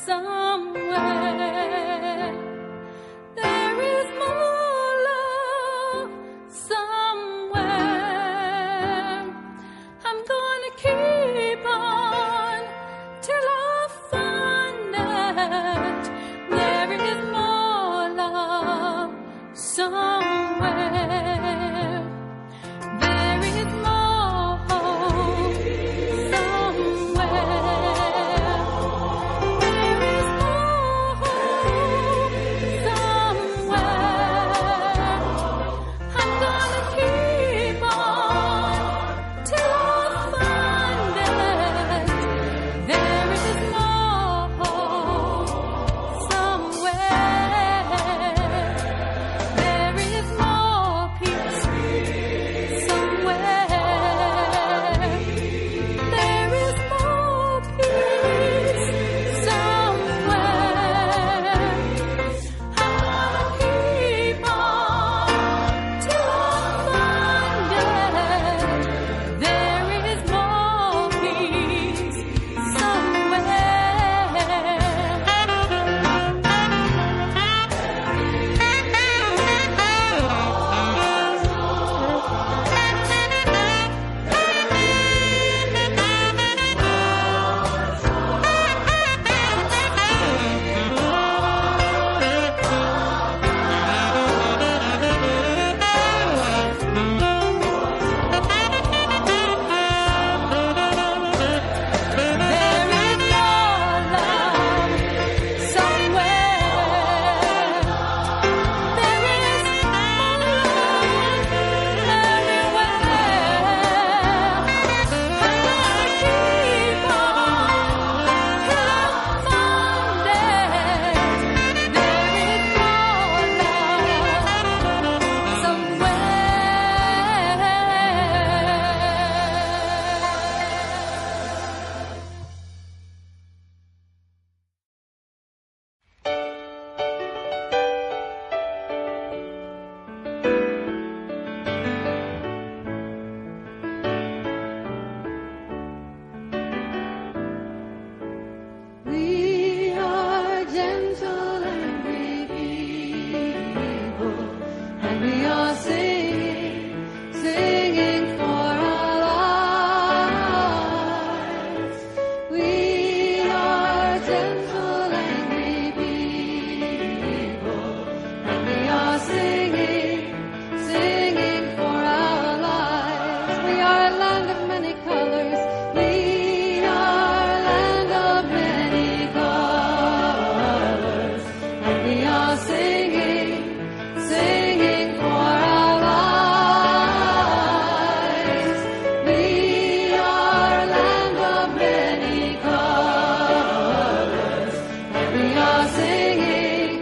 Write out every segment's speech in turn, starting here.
somewhere. There is more love somewhere. I'm gonna keep on till I find it. There is more love somewhere. There is more hope somewhere. There is more hope somewhere. I'm gonna keep on till I find it. There is more hope somewhere. There is more peace somewhere. There is more peace somewhere. I'm gonna keep on till I find it. There is more peace we are gentle and brave people, and we are singing for our lives. We are gentle and brave people, and we are singing for our lives. We are a land of many colors. We are a land of many colors, and we are singing for our lives. We are a land of many colors, and we are singing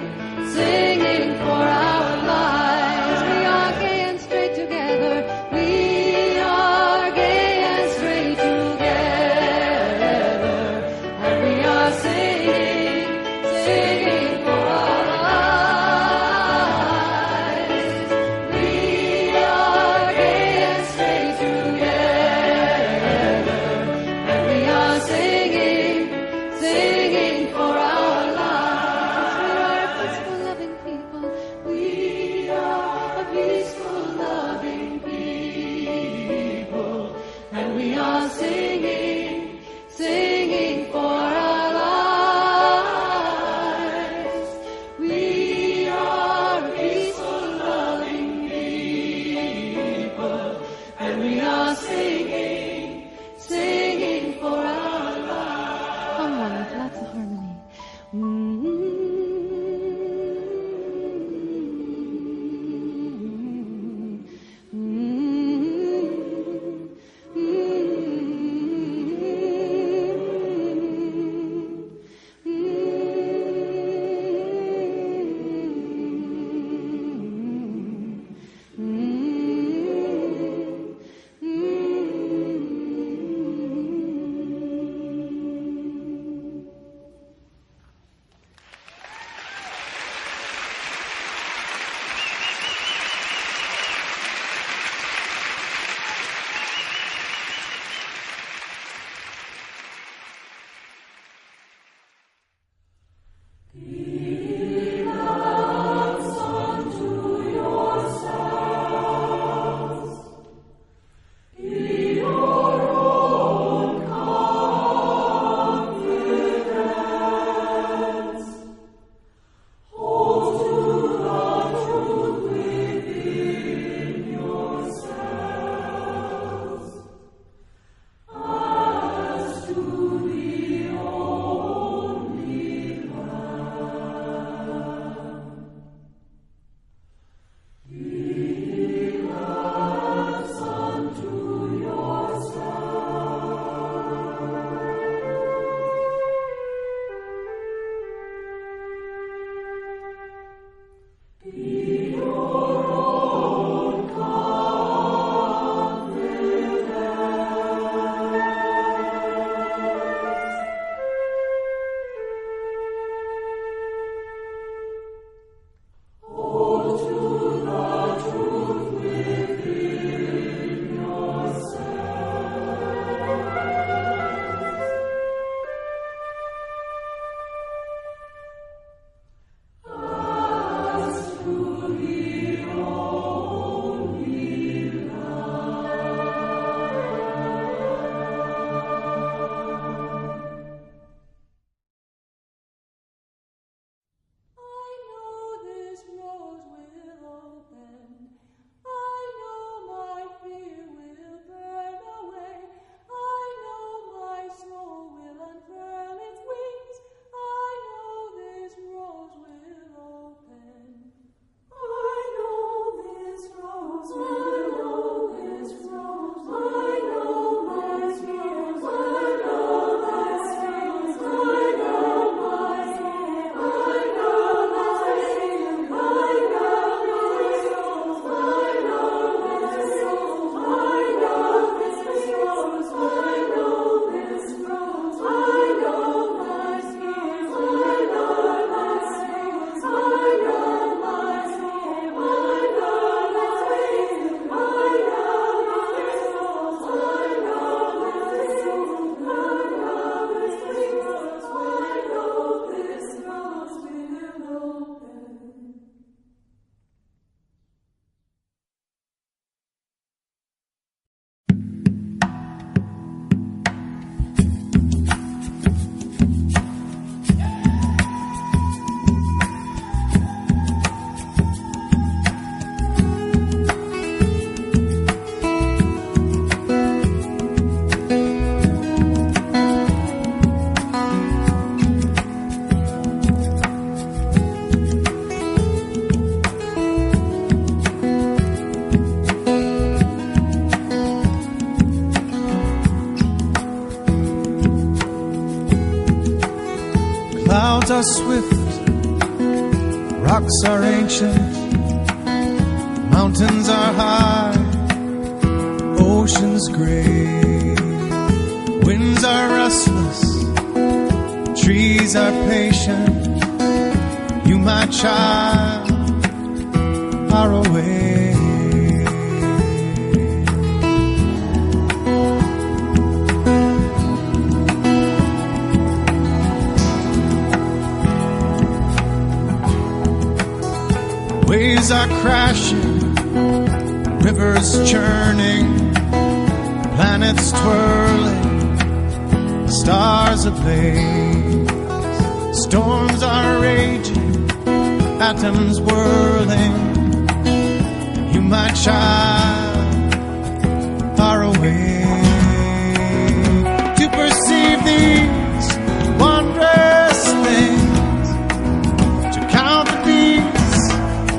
for our lives. We are gay and straight together. We are gay and straight together, and we are singing for our lives. We are gay and straight together, and we are singing for our lives. We are a peaceful, loving people. We are a peaceful, loving people, and we are singing for our lives. We are a peaceful, loving people, and we are singing for our lives. Come on, with lots of harmony. are swift, rocks are ancient, mountains are high, oceans gray, winds are restless, trees are patient. You, my child, are away. Waves are crashing, rivers churning, planets twirling, stars ablaze. Storms are raging, atoms whirling. You, my child, are awake to perceive these wondrous things, to count the beats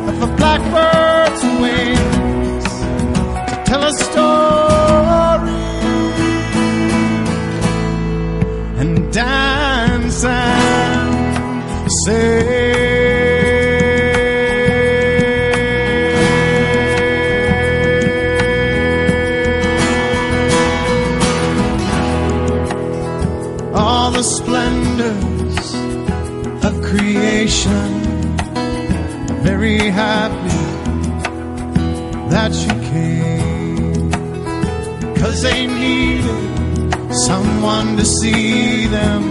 of a blackbird's wings, to tell a story and dance and say. All the splendors of creation, very happy that you came, 'cause they needed someone to see them.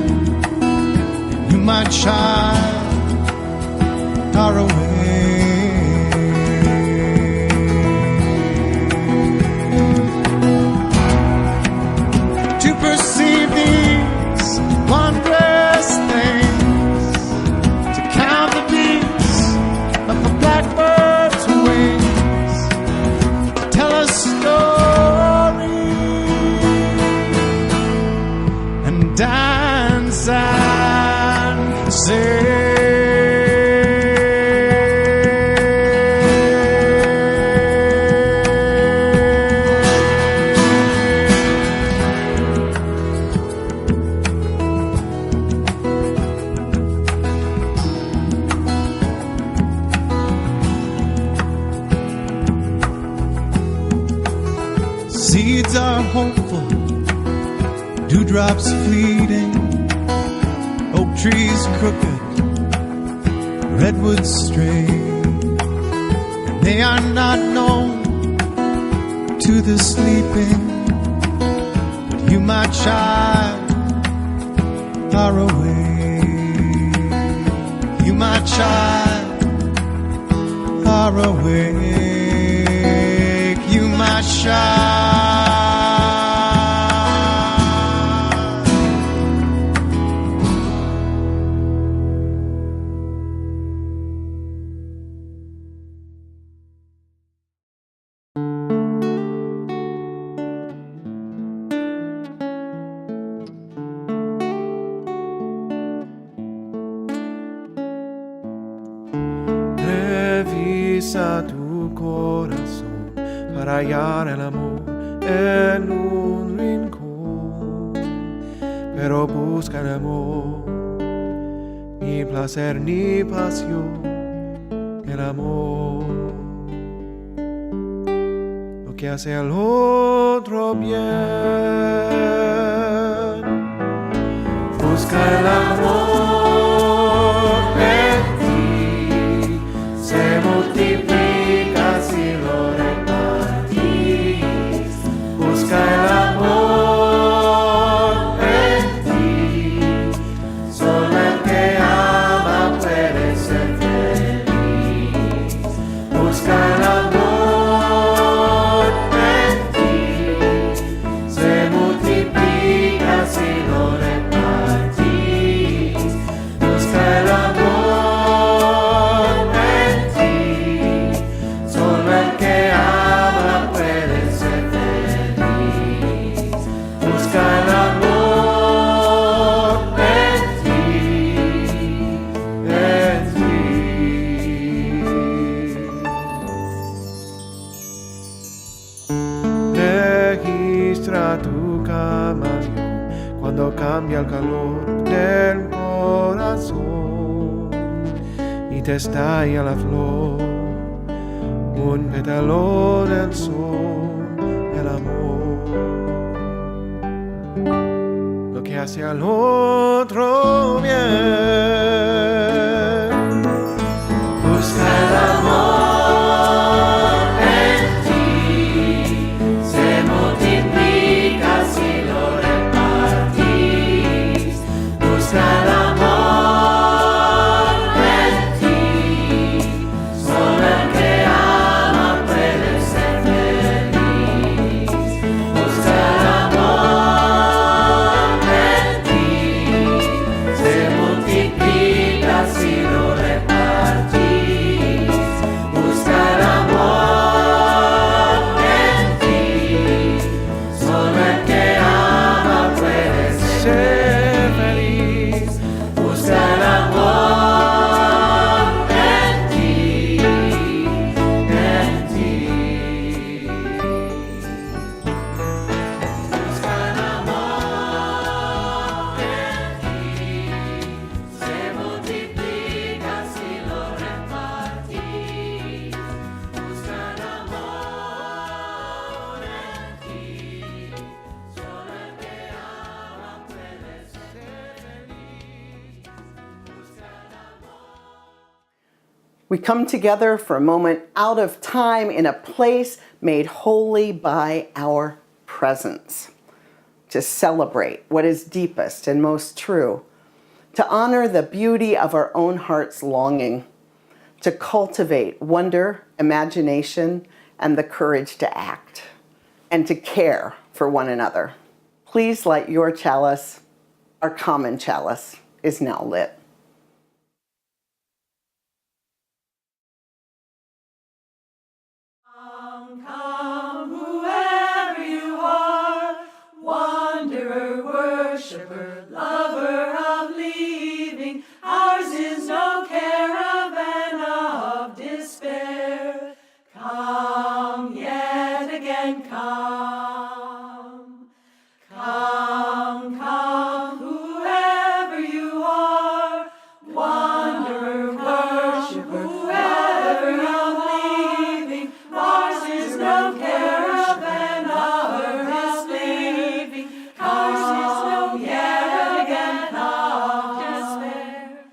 You, my child, are away. To perceive these wondrous things, to count the beats of a blackbird's wings, to tell a story and dance and sing. Seeds are hopeful, dewdrops fleeting, oak trees crooked, redwoods straight, and they are not known to the sleeping. But you, my child, are awake. You, my child, are awake. You, my child. Revisa tu corazón para hallar el amor en un rincón, pero busca el amor, ni placer ni pasión, el amor, lo que hace al otro bien. Busca el amor en ti, se multiplica si lo repartís. Busca el amor en ti, solo el que ama puede ser feliz. Busca el amor en ti, se multiplica si lo repartís. Busca el amor en ti, solo el que ama puede ser feliz. Busca el amor en ti, Registra tu camaleón cuando cambia el calor del corazón. estalla la flor, un pétalo del sol, el amor. Lo que hace al otro bien. Busca el amor en ti, se multiplica si lo repartís. Busca el amor en ti, solo el que ama puede ser feliz. Busca el amor en ti, se multiplica si lo repartís. Busca el amor en ti, solo el que ama puede ser feliz. Busca el amor en ti, en ti. Busca el amor en ti, se multiplica si lo repartís. Busca el amor en ti, solo el que ama puede ser feliz. Busca el amor. We come together for a moment out of time in a place made holy by our presence, to celebrate what is deepest and most true, to honor the beauty of our own heart's longing, to cultivate wonder, imagination, and the courage to act, and to care for one another. Please light your chalice. Our common chalice is now lit. Come, whoever you are, wanderer, worshiper, lover of leaving. Ours is no caravan of despair. Come yet again, come. Come, come, whoever you are, wanderer, worshiper, lover of leaving. Ours is no caravan of disbelieving. Ours is no yet again of despair.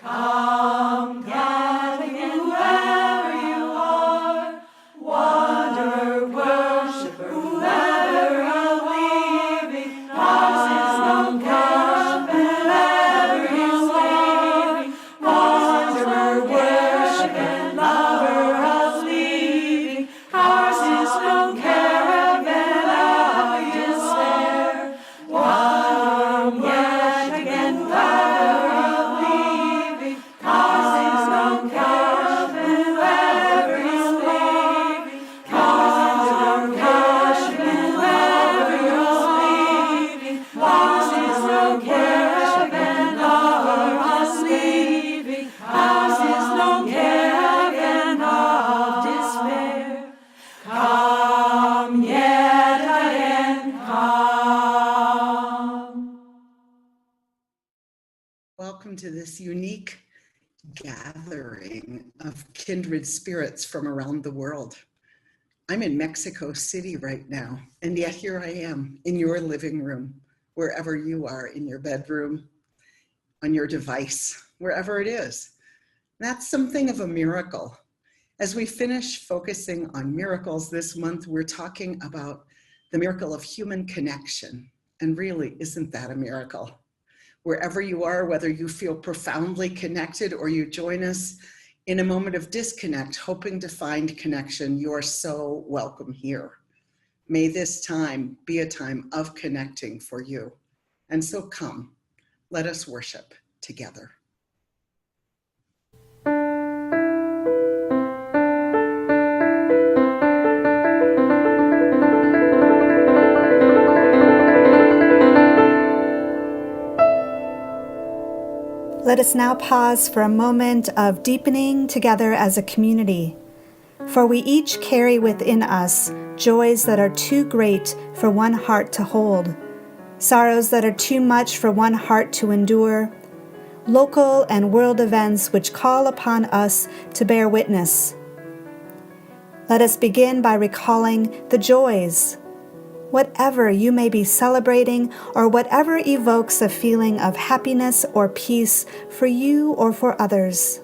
Come yet again, whoever you are, wanderer, worshiper, whoever of leaving. Ours is no caravan, whoever is leaving. Wanderer, worshiper, lover of leaving. Ours is no caravan of despair. Come yet again, lover of leaving. Ours is no caravan, whoever is leaving. Ours is no caravan, whoever is leaving. Ours is no caravan of leaving. Ours is no caravan of despair. Come yet again, come. Welcome to this unique gathering of kindred spirits from around the world. I'm in Mexico City right now, and yet here I am in your living room, wherever you are, in your bedroom, on your device, wherever it is. That's something of a miracle. As we finish focusing on miracles this month, we're talking about the miracle of human connection. And really, isn't that a miracle? Wherever you are, whether you feel profoundly connected or you join us in a moment of disconnect, hoping to find connection, you are so welcome here. May this time be a time of connecting for you. And so come, let us worship together. Let us now pause for a moment of deepening together as a community, for we each carry within us joys that are too great for one heart to hold, sorrows that are too much for one heart to endure, local and world events which call upon us to bear witness. Let us begin by recalling the joys, whatever you may be celebrating or whatever evokes a feeling of happiness or peace for you or for others.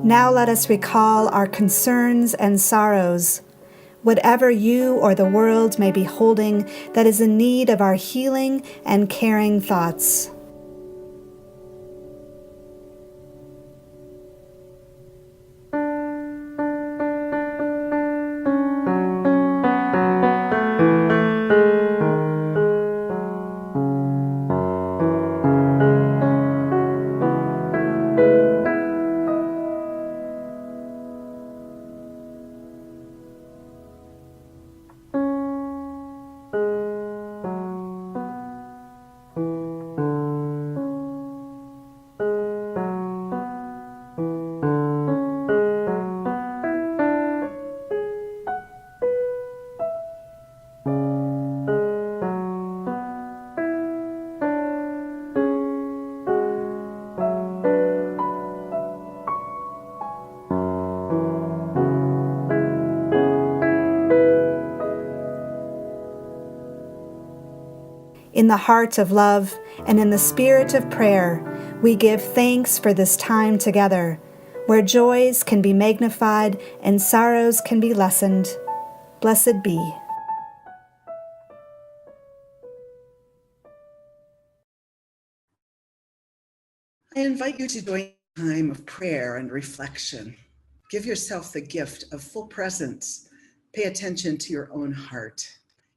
Now let us recall our concerns and sorrows, whatever you or the world may be holding that is in need of our healing and caring thoughts. In the heart of love and in the spirit of prayer, we give thanks for this time together, where joys can be magnified and sorrows can be lessened. Blessed be. I invite you to join a time of prayer and reflection. Give yourself the gift of full presence. Pay attention to your own heart.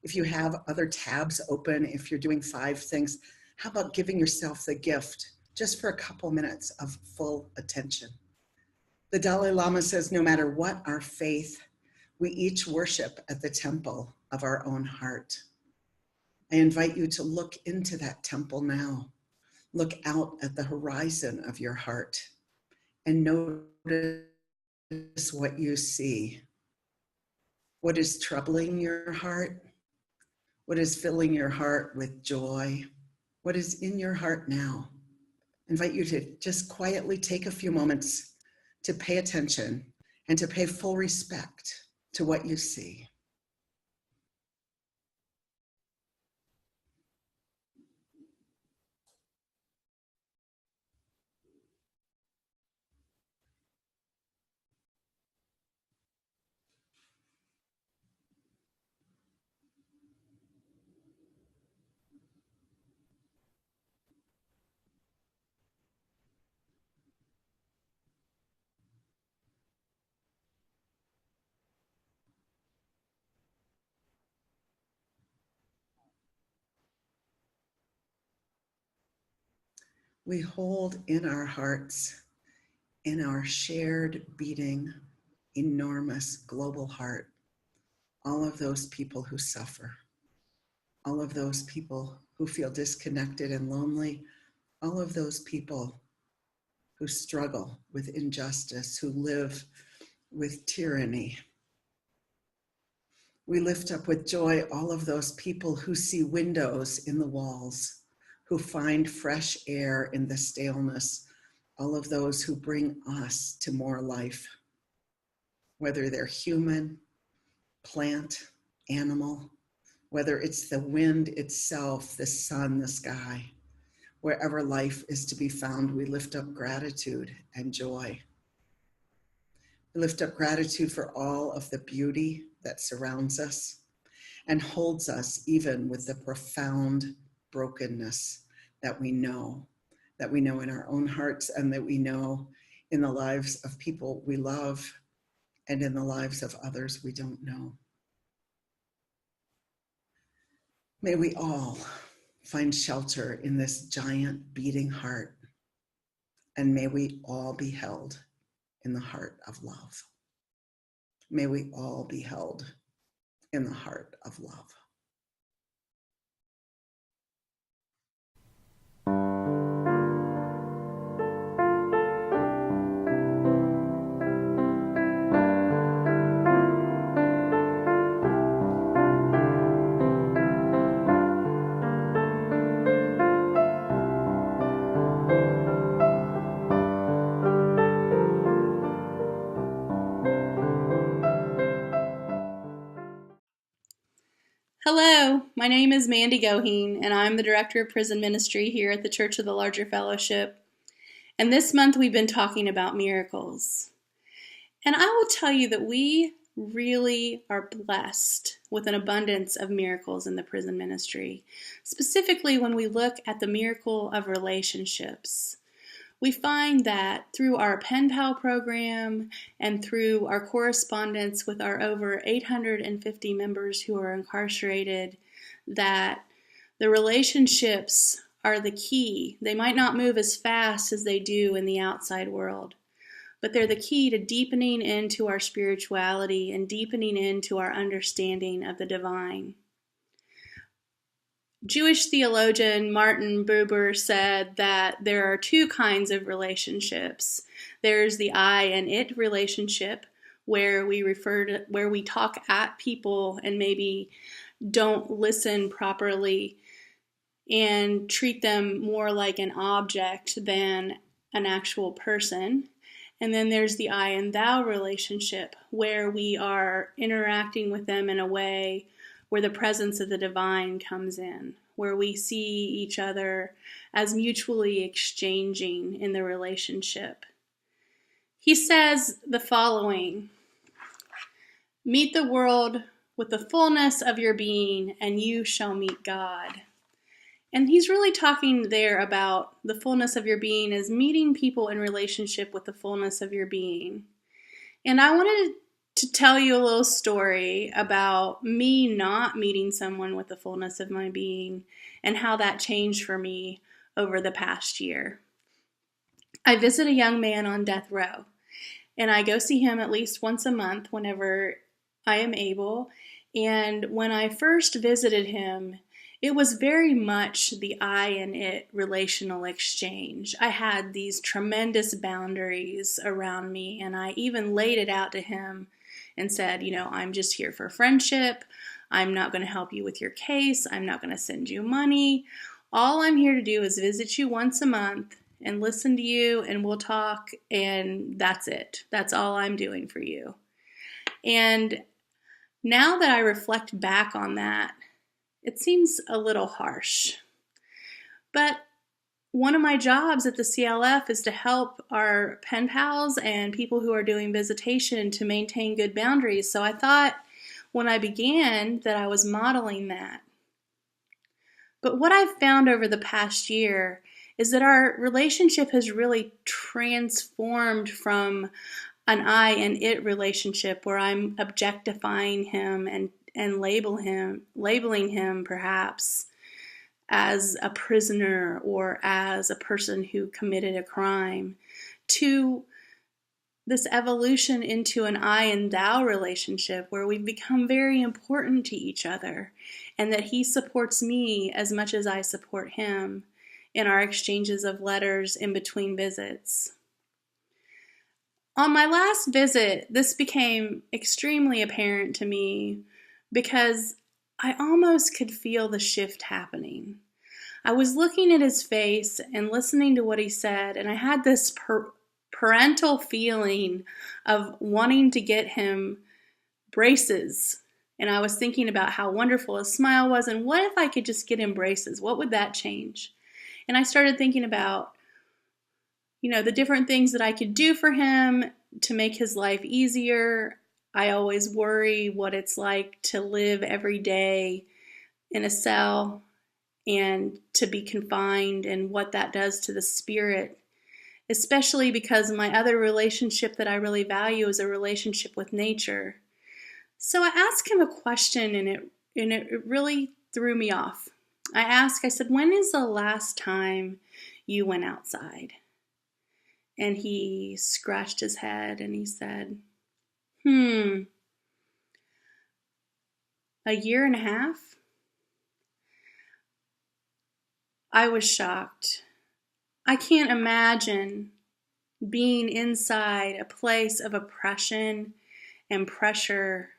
If you have other tabs open, if you're doing 5 things, how about giving yourself the gift just for a couple minutes of full attention? The Dalai Lama says, no matter what our faith, we each worship at the temple of our own heart. I invite you to look into that temple now. Look out at the horizon of your heart and notice what you see. What is troubling your heart? What is filling your heart with joy? What is in your heart now? I invite you to just quietly take a few moments to pay attention and to pay full respect to what you see. We hold in our hearts, in our shared beating, enormous global heart, all of those people who suffer, all of those people who feel disconnected and lonely, all of those people who struggle with injustice, who live with tyranny. We lift up with joy all of those people who see windows in the walls, who find fresh air in the staleness, all of those who bring us to more life, whether they're human, plant, animal, whether it's the wind itself, the sun, the sky. Wherever life is to be found, we lift up gratitude and joy. We lift up gratitude for all of the beauty that surrounds us and holds us even with the profound brokenness that we know in our own hearts and that we know in the lives of people we love and in the lives of others we don't know. May we all find shelter in this giant beating heart, and may we all be held in the heart of love. May we all be held in the heart of love. Hello, my name is Mandy Goheen, and I'm the Director of Prison Ministry here at the Church of the Larger Fellowship. And this month we've been talking about miracles. And I will tell you that we really are blessed with an abundance of miracles in the prison ministry, specifically when we look at the miracle of relationships. We find that through our Pen Pal program and through our correspondence with our over 850 members who are incarcerated, that the relationships are the key. They might not move as fast as they do in the outside world, but they're the key to deepening into our spirituality and deepening into our understanding of the divine. Jewish theologian Martin Buber said that there are two kinds of relationships. There's the I and it relationship, where we talk at people and maybe don't listen properly and treat them more like an object than an actual person. And then there's the I and thou relationship, where we are interacting with them in a way where the presence of the divine comes in, where we see each other as mutually exchanging in the relationship. He says the following: meet the world with the fullness of your being, and you shall meet God. And he's really talking there about the fullness of your being as meeting people in relationship with the fullness of your being. And I wanted to tell you a little story about me not meeting someone with the fullness of my being and how that changed for me over the past year. I visit a young man on death row, and I go see him at least once a month whenever I am able. And when I first visited him, it was very much the I and it relational exchange. I had these tremendous boundaries around me, and I even laid it out to him and said, I'm just here for friendship. I'm not going to help you with your case. I'm not going to send you money. All I'm here to do is visit you once a month and listen to you, and we'll talk, and that's it. That's all I'm doing for you. And now that I reflect back on that, it seems a little harsh. But one of my jobs at the CLF is to help our pen pals and people who are doing visitation to maintain good boundaries. So I thought when I began that I was modeling that. But what I've found over the past year is that our relationship has really transformed from an I and it relationship where I'm objectifying him and labeling him perhaps as a prisoner or as a person who committed a crime, to this evolution into an I and thou relationship where we've become very important to each other, and that he supports me as much as I support him in our exchanges of letters in between visits. On my last visit, this became extremely apparent to me because I almost could feel the shift happening. I was looking at his face and listening to what he said, and I had this parental feeling of wanting to get him braces. And I was thinking about how wonderful his smile was, and what if I could just get him braces? What would that change? And I started thinking about, the different things that I could do for him to make his life easier. I always worry what it's like to live every day in a cell and to be confined and what that does to the spirit, especially because my other relationship that I really value is a relationship with nature. So I asked him a question, and it really threw me off. I said, when is the last time you went outside? And he scratched his head and he said, a year and a half? I was shocked. I can't imagine being inside a place of oppression and pressure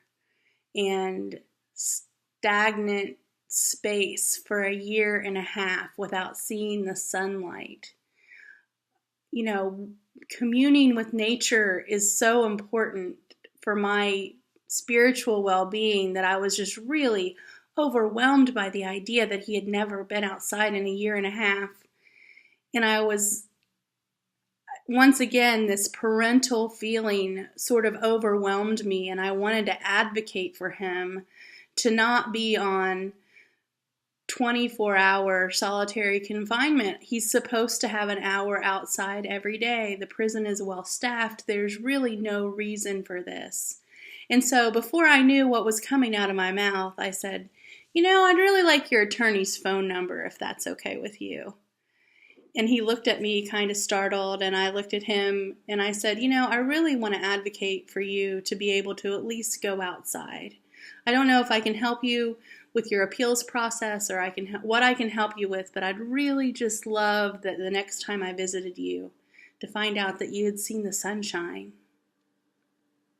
and stagnant space for a year and a half without seeing the sunlight. You know, communing with nature is so important for my spiritual well-being that I was just really overwhelmed by the idea that he had never been outside in a year and a half. And I was, once again, this parental feeling sort of overwhelmed me, and I wanted to advocate for him to not be on 24-hour solitary confinement. He's supposed to have an hour outside every day. The prison is well staffed. There's really no reason for this. And so before I knew what was coming out of my mouth, I said, I'd really like your attorney's phone number if that's okay with you. And he looked at me kind of startled, and I looked at him and I said, I really want to advocate for you to be able to at least go outside. I don't know if I can help you with your appeals process or what I can help you with, but I'd really just love that the next time I visited you to find out that you had seen the sunshine.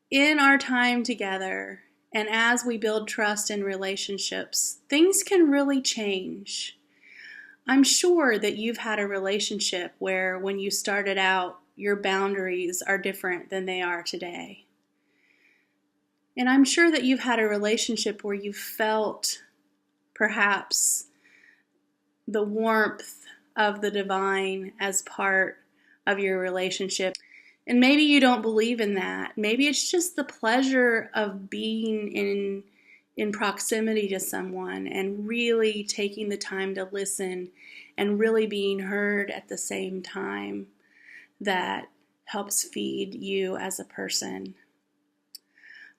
In our time together, and as we build trust in relationships, things can really change. I'm sure that you've had a relationship where when you started out, your boundaries are different than they are today. And I'm sure that you've had a relationship where you felt perhaps the warmth of the divine as part of your relationship. And maybe you don't believe in that. Maybe it's just the pleasure of being in proximity to someone and really taking the time to listen and really being heard at the same time that helps feed you as a person.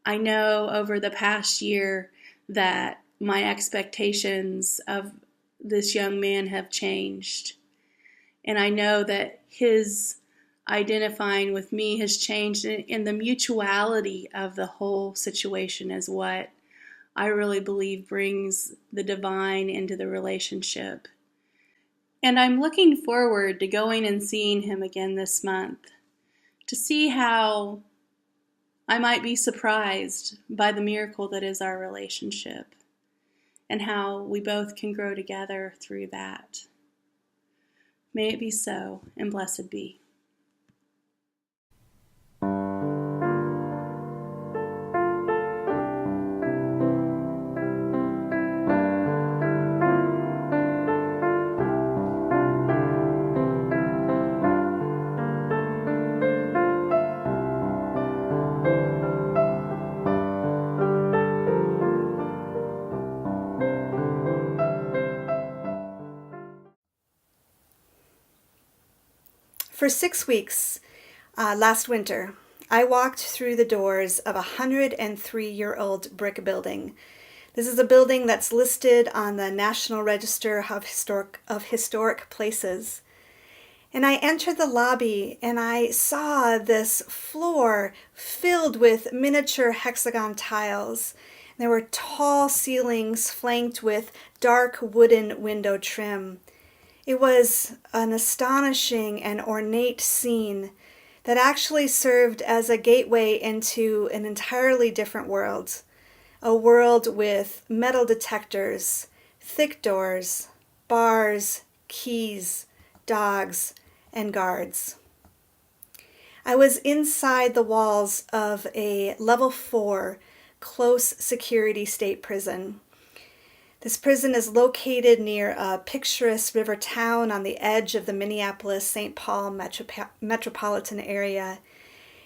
I know over the past year that my expectations of this young man have changed. And I know that his identifying with me has changed, and the mutuality of the whole situation is what I really believe brings the divine into the relationship. And I'm looking forward to going and seeing him again this month to see how I might be surprised by the miracle that is our relationship and how we both can grow together through that. May it be so, and blessed be. For 6 weeks last winter, I walked through the doors of a 103-year-old brick building. This is a building that's listed on the National Register of Historic Places. And I entered the lobby and I saw this floor filled with miniature hexagon tiles. There were tall ceilings flanked with dark wooden window trim. It was an astonishing and ornate scene that actually served as a gateway into an entirely different world. A world with metal detectors, thick doors, bars, keys, dogs, and guards. I was inside the walls of a level 4 close security state prison. This prison is located near a picturesque river town on the edge of the Minneapolis-St. Paul metropolitan area.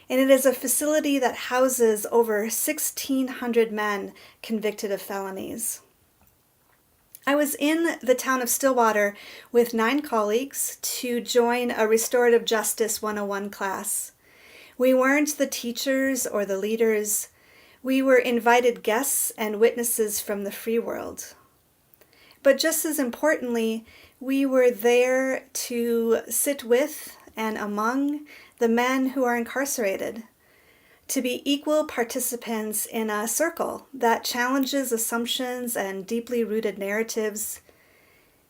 and it is a facility that houses over 1,600 men convicted of felonies. I was in the town of Stillwater with 9 colleagues to join a Restorative Justice 101 class. We weren't the teachers or the leaders. We were invited guests and witnesses from the free world. But just as importantly, we were there to sit with and among the men who are incarcerated, to be equal participants in a circle that challenges assumptions and deeply rooted narratives.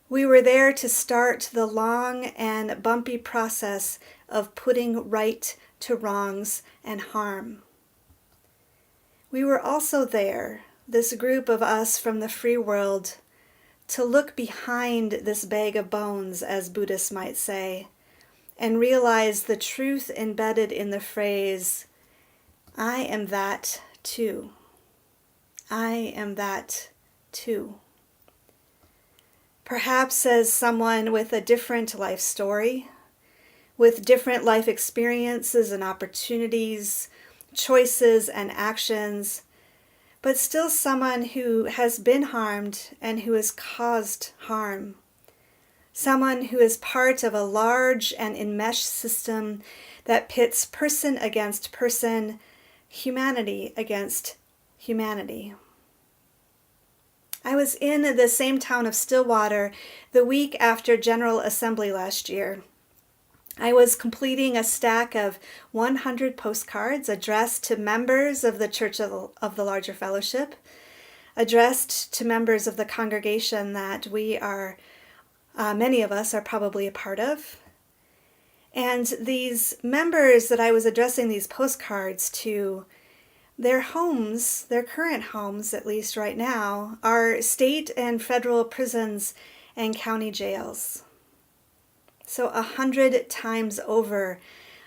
We were there to start the long and bumpy process of putting right to wrongs and harm. We were also there, this group of us from the free world, to look behind this bag of bones, as Buddhists might say, and realize the truth embedded in the phrase, I am that too. I am that too. Perhaps as someone with a different life story, with different life experiences and opportunities, choices and actions, but still someone who has been harmed and who has caused harm. Someone who is part of a large and enmeshed system that pits person against person, humanity against humanity. I was in the same town of Stillwater the week after General Assembly last year. I was completing a stack of 100 postcards addressed to members of the Church of the Larger Fellowship, addressed to members of the congregation that many of us are probably a part of. And these members that I was addressing these postcards to, their homes, their current homes, at least right now, are state and federal prisons and county jails. So 100 times over,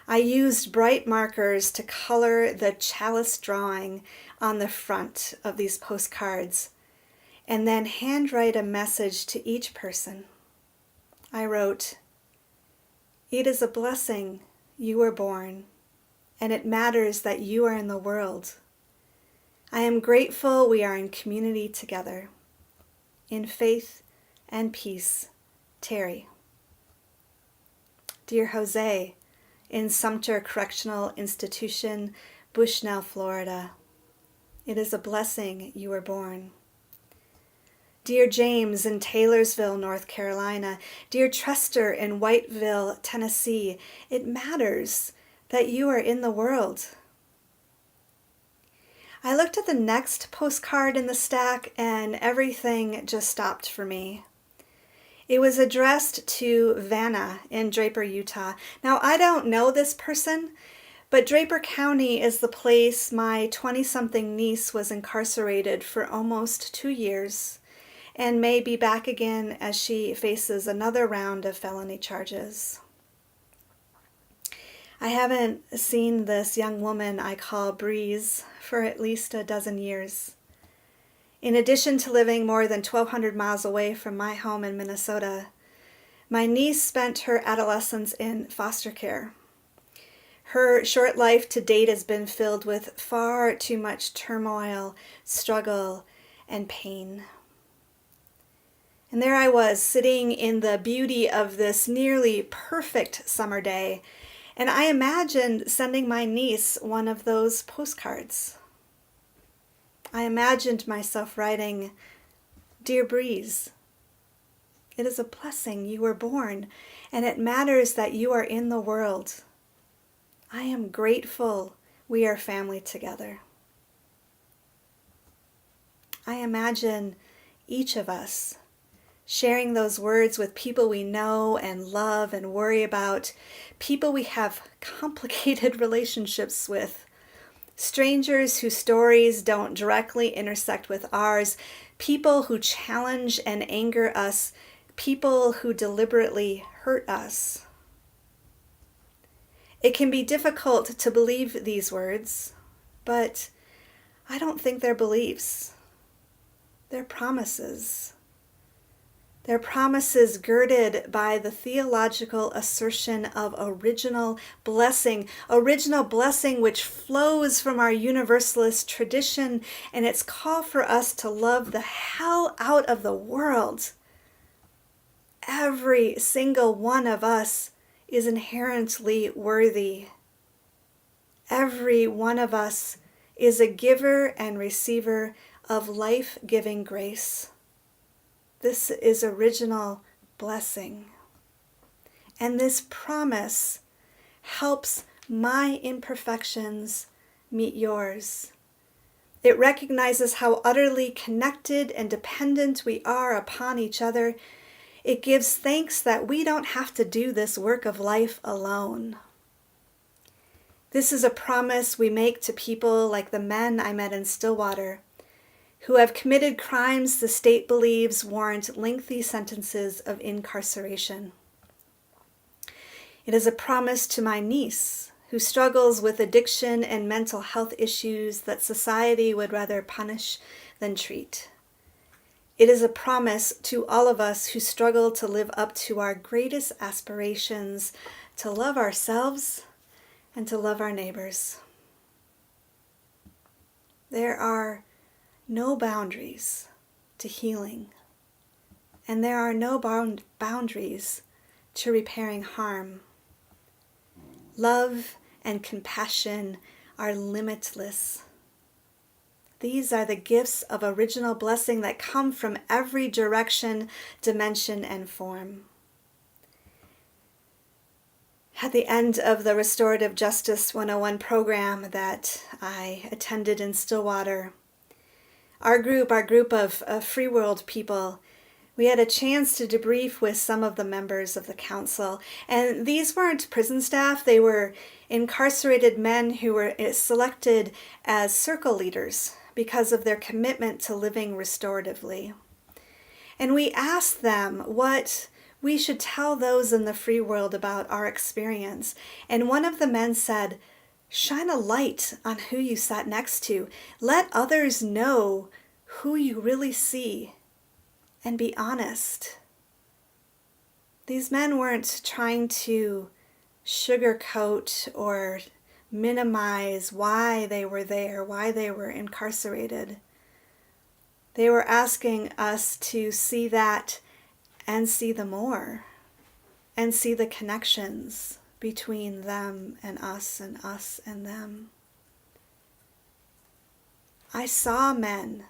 I used bright markers to color the chalice drawing on the front of these postcards, and then handwrite a message to each person. I wrote, "It is a blessing you were born, and it matters that you are in the world. I am grateful we are in community together. In faith and peace, Terry." Dear Jose, in Sumter Correctional Institution, Bushnell, Florida, it is a blessing you were born. Dear James in Taylorsville, North Carolina, dear Trester in Whiteville, Tennessee, it matters that you are in the world. I looked at the next postcard in the stack and everything just stopped for me. It was addressed to Vanna in Draper, Utah. Now, I don't know this person, but Draper County is the place my 20-something niece was incarcerated for almost 2 years and may be back again as she faces another round of felony charges. I haven't seen this young woman I call Breeze for at least a dozen years. In addition to living more than 1,200 miles away from my home in Minnesota, my niece spent her adolescence in foster care. Her short life to date has been filled with far too much turmoil, struggle, and pain. And there I was, sitting in the beauty of this nearly perfect summer day, and I imagined sending my niece one of those postcards. I imagined myself writing, "Dear Breeze, it is a blessing you were born, and it matters that you are in the world. I am grateful we are family together." I imagine each of us sharing those words with people we know and love and worry about, people we have complicated relationships with, strangers whose stories don't directly intersect with ours, people who challenge and anger us, people who deliberately hurt us. It can be difficult to believe these words, but I don't think they're beliefs. They're promises. They're promises girded by the theological assertion of original blessing which flows from our universalist tradition and its call for us to love the hell out of the world. Every single one of us is inherently worthy. Every one of us is a giver and receiver of life-giving grace. This is original blessing. And this promise helps my imperfections meet yours. It recognizes how utterly connected and dependent we are upon each other. It gives thanks that we don't have to do this work of life alone. This is a promise we make to people like the men I met in Stillwater, who have committed crimes the state believes warrant lengthy sentences of incarceration. It is a promise to my niece, who struggles with addiction and mental health issues that society would rather punish than treat. It is a promise to all of us who struggle to live up to our greatest aspirations, to love ourselves and to love our neighbors. There are no boundaries to healing, and there are no boundaries to repairing harm. Love and compassion are limitless. These are the gifts of original blessing that come from every direction, dimension, and form. At the end of the Restorative Justice 101 program that I attended in Stillwater, our group of free world people, we had a chance to debrief with some of the members of the council. And these weren't prison staff, they were incarcerated men who were selected as circle leaders because of their commitment to living restoratively. And we asked them what we should tell those in the free world about our experience. And one of the men said, "Shine a light on who you sat next to. Let others know who you really see, and be honest." These men weren't trying to sugarcoat or minimize why they were there, why they were incarcerated. They were asking us to see that and see the more, and see the connections between them and us and them. I saw men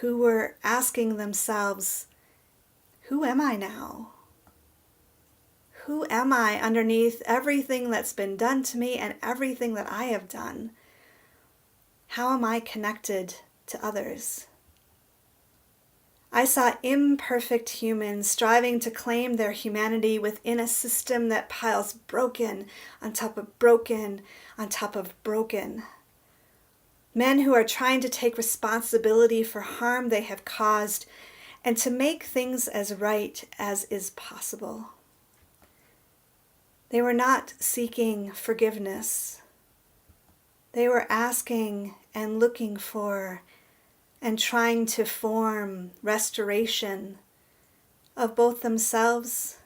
who were asking themselves, who am I now? Who am I underneath everything that's been done to me and everything that I have done? How am I connected to others? I saw imperfect humans striving to claim their humanity within a system that piles broken on top of broken on top of broken. Men who are trying to take responsibility for harm they have caused and to make things as right as is possible. They were not seeking forgiveness. They were asking and looking for and trying to form restoration of both themselves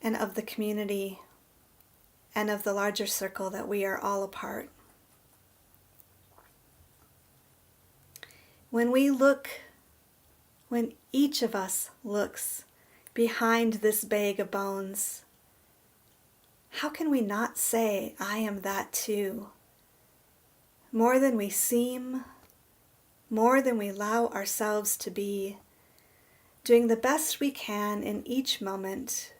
and of the community and of the larger circle that we are all a part. When each of us looks behind this bag of bones, how can we not say, I am that too? More than we seem, more than we allow ourselves to be, doing the best we can in each moment,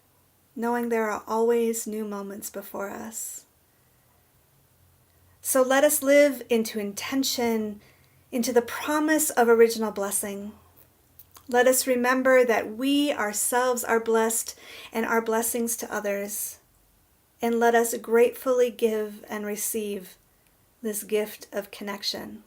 knowing there are always new moments before us. So let us live into intention, into the promise of original blessing. Let us remember that we ourselves are blessed and are blessings to others. And let us gratefully give and receive this gift of connection.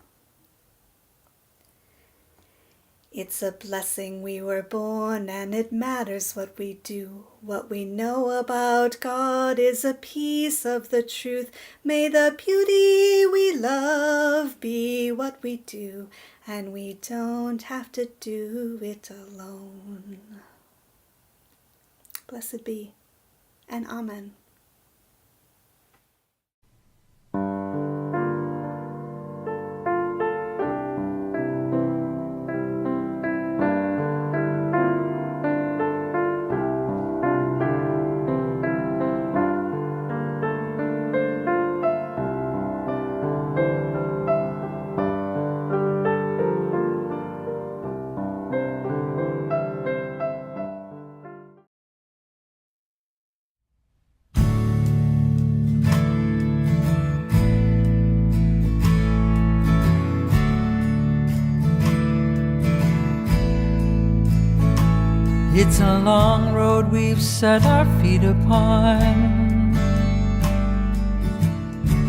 It's a blessing we were born, and it matters what we do. What we know about God is a piece of the truth. May the beauty we love be see what we do, and we don't have to do it alone. Blessed be, and Amen. It's a long road we've set our feet upon.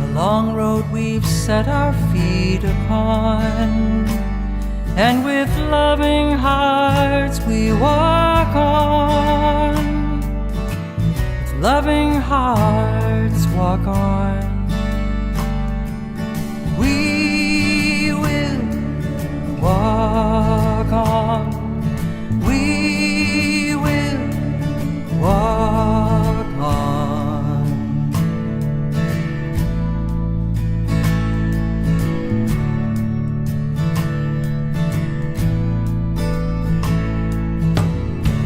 A long road we've set our feet upon. And with loving hearts we walk on. With loving hearts walk on. We will walk on. We will walk on.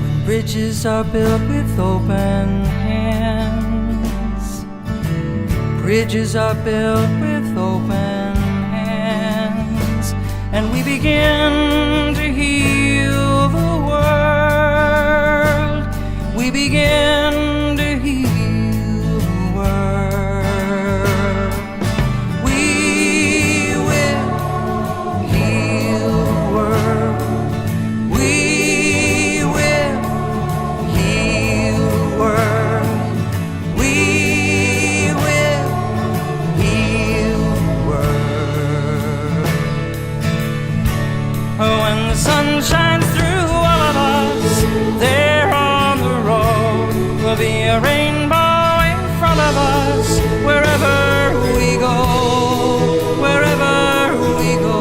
When bridges are built with open hands, bridges are built with open hands, and we begin to heal the world. We begin to heal the world. We will heal the world. We will heal the world. We will heal the world. Oh, when the sun shines through all of us, there on the road will be a rainbow in front of us. Wherever we go, wherever we go.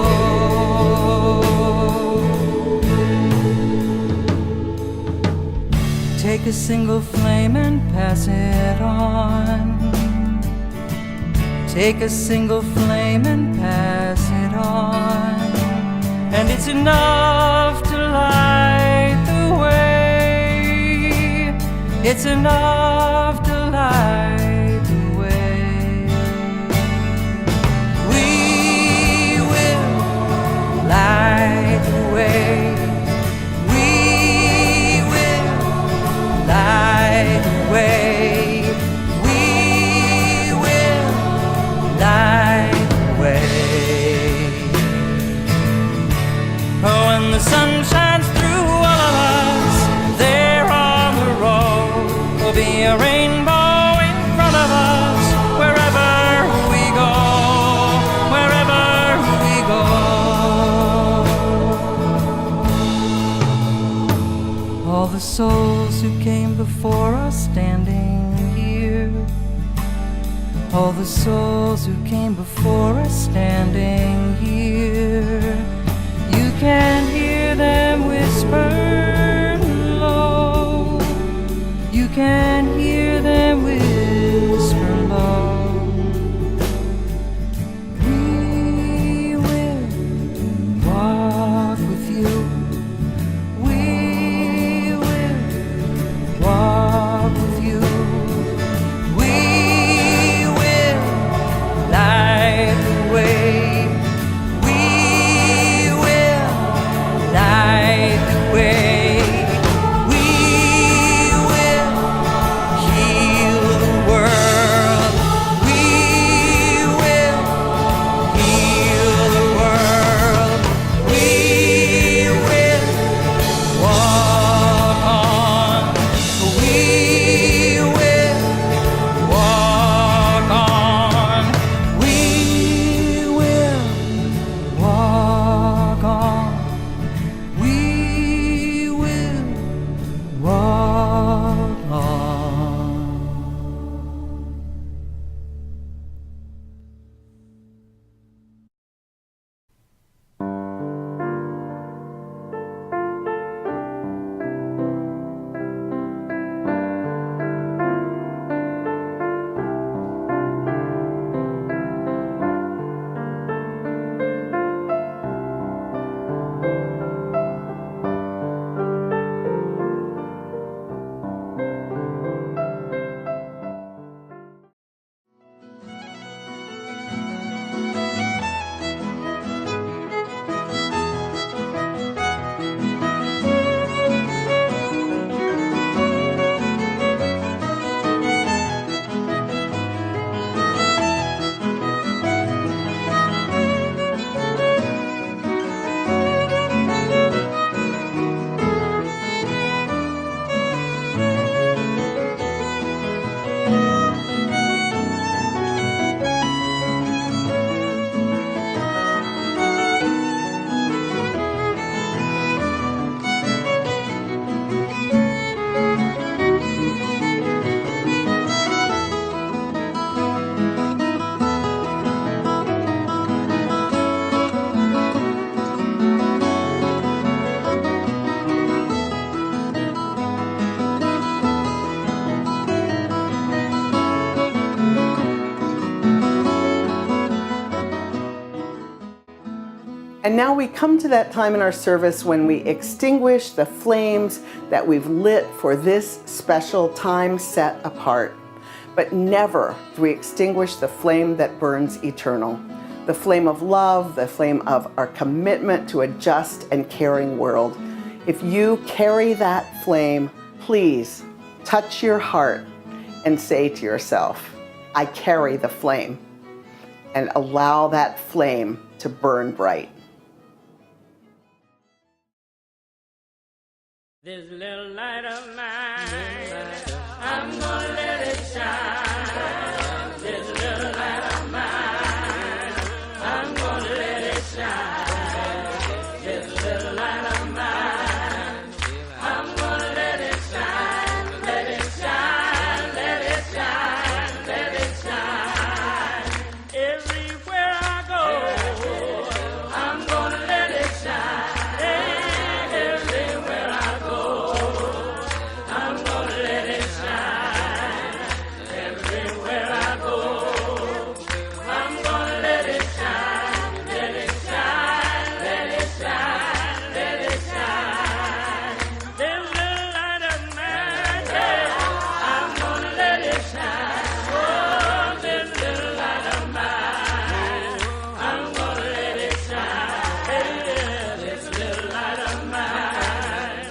Take a single flame and pass it on. Take a single flame and pass it on. And it's enough to light the way. It's enough to light the way. We will light the way. We will light the way. We will light the way. Oh, when the sun shines through all of us, there on the road will be a rainbow in front of us. Wherever we go, wherever we go. All the souls who came before us standing here. All the souls who came before us standing here. You can hear them whisper low. You can hear them whisper low. We will walk with you. We will walk with you. We will light the way. And now we come to that time in our service when we extinguish the flames that we've lit for this special time set apart. But never do we extinguish the flame that burns eternal, the flame of love, the flame of our commitment to a just and caring world. If you carry that flame, please touch your heart and say to yourself, I carry the flame, and allow that flame to burn bright. This little light of mine, I'm gonna let it shine. This little light of mine, I'm gonna let it shine. This little light of mine, I'm gonna let it shine. Let it shine, let it shine, let it shine. Everywhere I go, I'm gonna let it shine. Everywhere I go, I'm gonna let it shine. Everywhere I go, I'm gonna let it shine. Let it shine, let it shine, let it shine. This little light of mine, yeah, I'm gonna let it shine. Oh, this little light of mine, I'm gonna let it shine. Yeah, this little light of mine,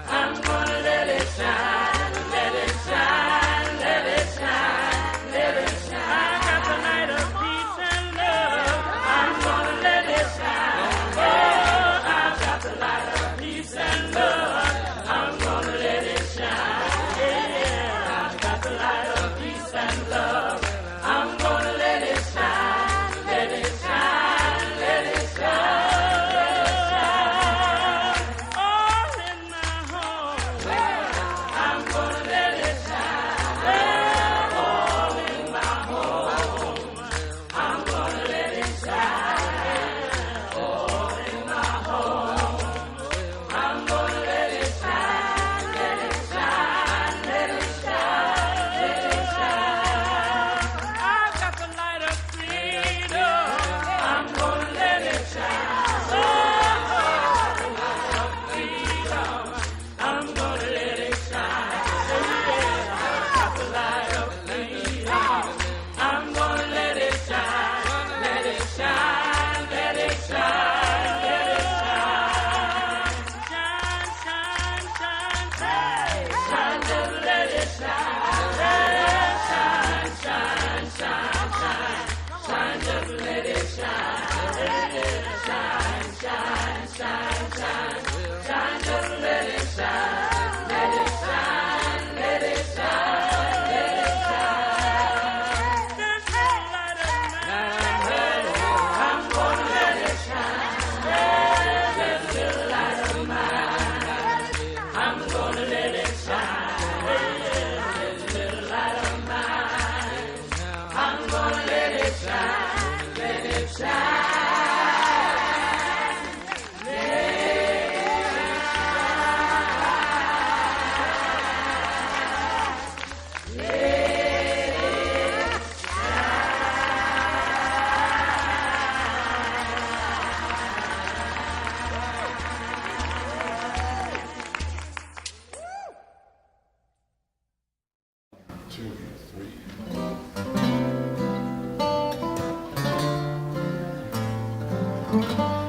I'm gonna let it shine. Let it shine, let it shine, let it shine. I got the light of peace and love, I'm gonna let it shine. Oh, I've got the light of peace and love, I'm gonna let it shine. Yeah, I've got the light of peace and love, I'm gonna let it shine. Let it shine, let it shine. All in my home, I'm gonna let it shine. All in my home, I'm gonna let it shine. All in my home, I'm gonna let it shine. Let it shine, let it shine, let it shine. I've got the light of freedom, I'm gonna let it shine. Oh, the light of freedom, I'm gonna let it shine. Yeah, I've got the light of freedom, I'm gonna let it shine. Let it shine, let it shine, let it shine. Shine, shine, shine, shine. Shine, just let it shine. Yeah, shine, shine, shine, shine. Shine, just let it shine. Yeah, shine, shine, shine, shine. Shine, just let it shine. Let it shine, let it shine, let it shine. This little light of mine, I'm gonna let it shine. Yeah, this little light of mine, I'm gonna let it shine. Yeah, this little light of mine, I'm gonna let it shine. Let it shine. Thank you.